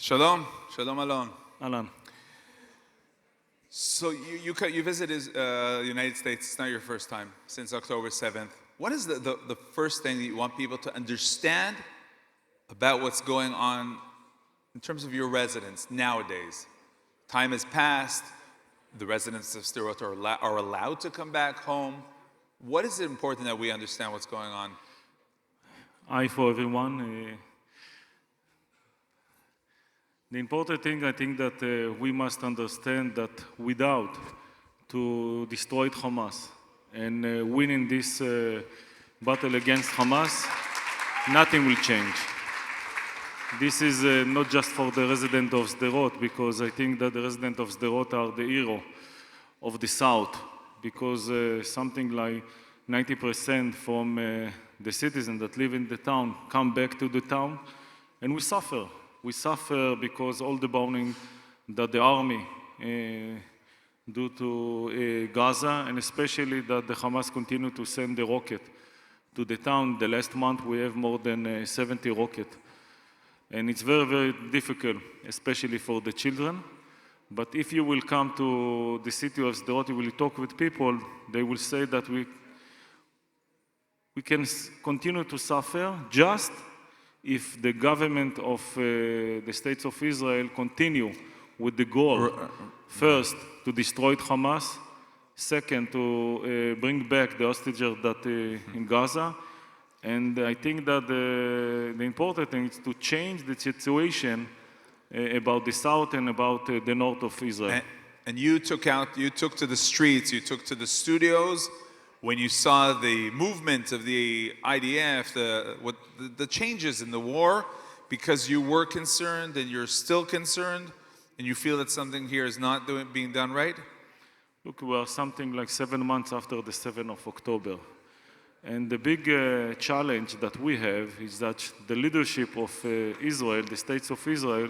Shalom, Shalom Alon. Alan. So you visited the United States. It's not your first time since October 7th. What is the first thing that you want people to understand about what's going on in terms of your residents nowadays? Time has passed. The residents of Sderot are allowed to come back home. What is it important that we understand what's going on? Hi for everyone. The important thing, I think that we must understand that without to destroy Hamas and winning this battle against Hamas, nothing will change. This is not just for the resident of Sderot, because I think that the residents of Sderot are the hero of the South, because something like 90% from the citizens that live in the town come back to the town, and we suffer. We suffer because all the bombing that the army do to Gaza, and especially that the Hamas continue to send the rocket to the town. The last month we have more than 70 rockets. And it's very, very difficult, especially for the children. But if you will come to the city of Sderot, you will talk with people, they will say that we can continue to suffer just if the government of the States of Israel continue with the goal, first, to destroy Hamas, second, to bring back the hostages that in Gaza, and I think that the important thing is to change the situation about the south and about the north of Israel. And you took to the streets, you took to the studios, when you saw the movement of the IDF, the changes in the war, because you were concerned and you're still concerned, and you feel that something here is not being done right? Look, we are something like 7 months after the 7th of October. And the big challenge that we have is that the leadership of Israel, the States of Israel,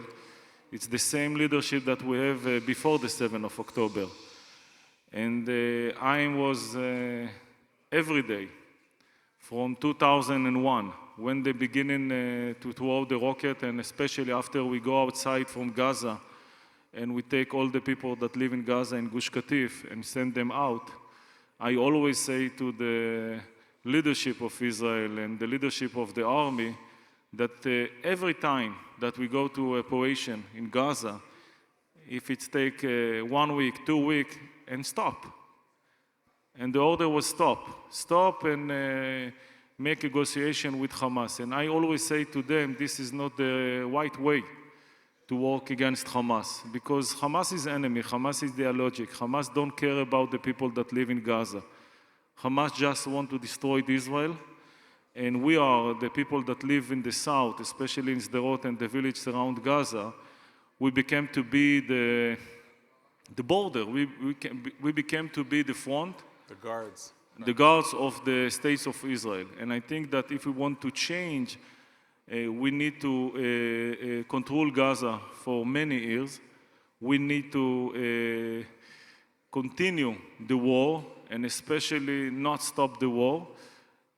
it's the same leadership that we have before the 7th of October. And I was every day from 2001, when they beginning to throw the rocket, and especially after we go outside from Gaza and we take all the people that live in Gaza and Gush Katif and send them out, I always say to the leadership of Israel and the leadership of the army that every time that we go to a operation in Gaza, if it take 1 week, 2 weeks, and stop. And the order was stop and make negotiation with Hamas. And I always say to them, this is not the right way to work against Hamas, because Hamas is enemy, Hamas is ideologic, Hamas don't care about the people that live in Gaza. Hamas just want to destroy Israel, and we are the people that live in the south, especially in Sderot and the village around Gaza. We became to be the border. We became to be the front, the guards, right? The guards of the states of Israel. And I think that if we want to change, we need to control Gaza for many years. We need to continue the war, and especially not stop the war.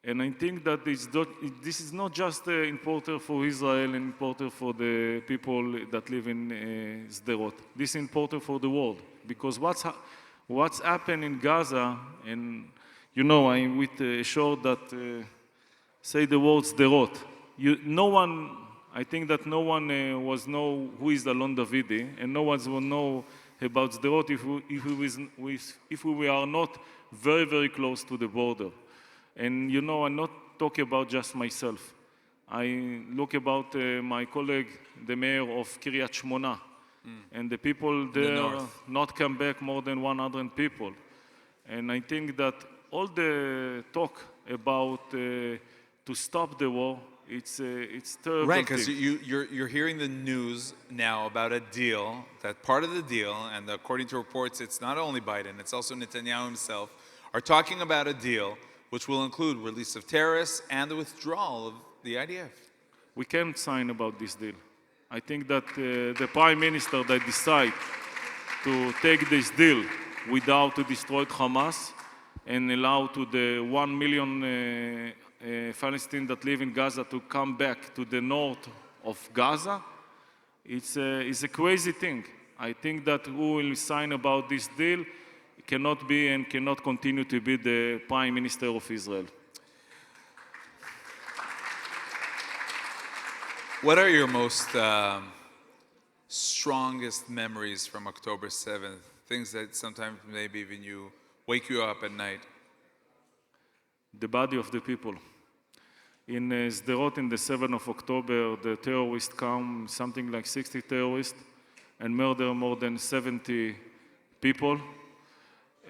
And I think that this is not just important for Israel and important for the people that live in Sderot. This is important for the world, because what's happened in Gaza, and you know, I'm with a show that say the word Sderot. I think that no one was know who is Aloni Davdi, and no one will know about Sderot if we are not very, very close to the border. And you know, I'm not talking about just myself. I look about my colleague, the mayor of Kiryat Shmona, and the people there not come back more than 100 people. And I think that all the talk about to stop the war, it's terrible. Right, because you're hearing the news now about a deal, that part of the deal, and according to reports, it's not only Biden, it's also Netanyahu himself, are talking about a deal which will include release of terrorists and the withdrawal of the IDF. We can't sign about this deal. I think that the Prime Minister that decide to take this deal without to destroy Hamas and allow to the 1 million Palestinians that live in Gaza to come back to the north of Gaza, it's a crazy thing. I think that who will sign about this deal cannot be and cannot continue to be the Prime Minister of Israel. What are your most strongest memories from October 7th? Things that sometimes maybe even wake you up at night. The body of the people. In Sderot, in the 7th of October, the terrorists come, something like 60 terrorists, and murder more than 70 people.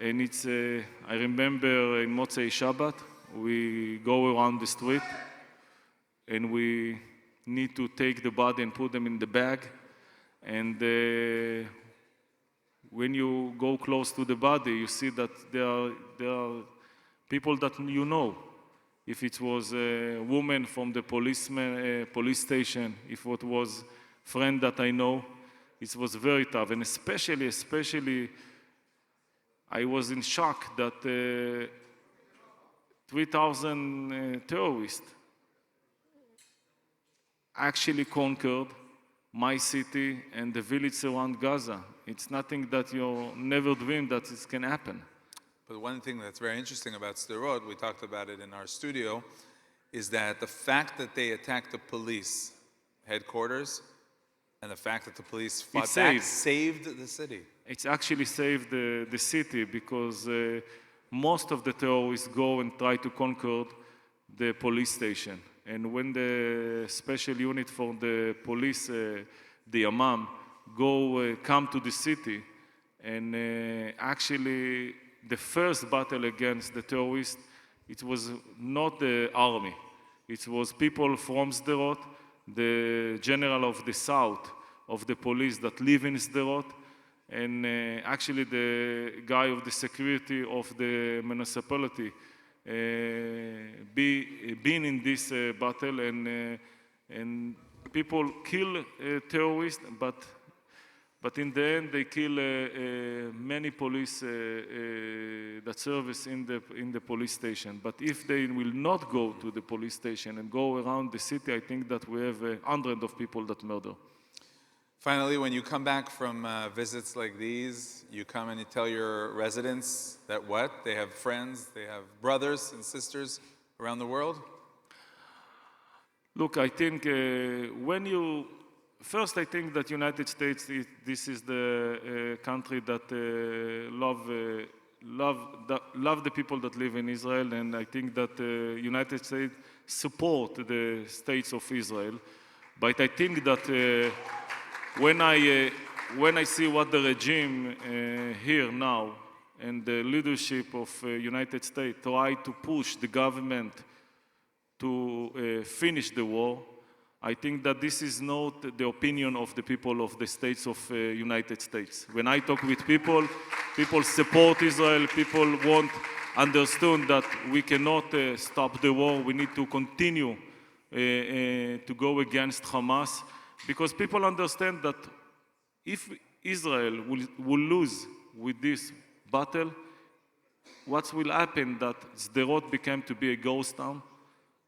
And it's, I remember in Motzei Shabbat, we go around the street, and we need to take the body and put them in the bag. And when you go close to the body, you see that there are people that you know. If it was a woman from the police station, if it was a friend that I know, it was very tough. And especially, I was in shock that 3,000 terrorists actually conquered my city and the village around Gaza. It's nothing that you never dreamed that it can happen. But one thing that's very interesting about Sderot, we talked about it in our studio, is that the fact that they attacked the police headquarters and the fact that the police fought back saved the city. It's actually saved the city because most of the terrorists go and try to conquer the police station. And when the special unit for the police, the Yamam, come to the city, and actually the first battle against the terrorists, it was not the army. It was people from Sderot, the general of the south of the police that live in Sderot, and actually the guy of the security of the municipality been in this battle, and people kill terrorists, but in the end they kill many police that service in the police station. But if they will not go to the police station and go around the city, I think that we have hundreds of people that murder. Finally, when you come back from visits like these, you come and you tell your residents that what? They have friends, they have brothers and sisters around the world? Look, I think first I think that United States, this is the country that love the people that live in Israel, and I think that United States support the states of Israel. But I think that when I see what the regime here now and the leadership of United States try to push the government to finish the war, I think that this is not the opinion of the people of the states of United States. When I talk with people, people support Israel, people understand that we cannot stop the war, we need to continue to go against Hamas, because people understand that if Israel will lose with this battle, what will happen that Sderot became to be a ghost town,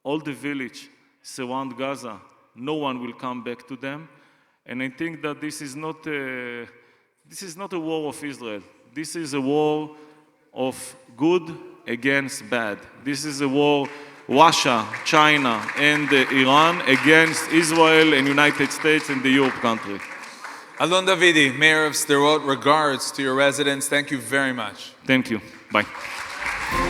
all the village surround Gaza, no one will come back to them. And I think that this is not a war of Israel. This is a war of good against bad. This is a war Russia, China, and Iran against Israel and United States and the Europe country. Aloni Davdi, Mayor of Sderot, regards to your residents. Thank you very much. Thank you. Bye.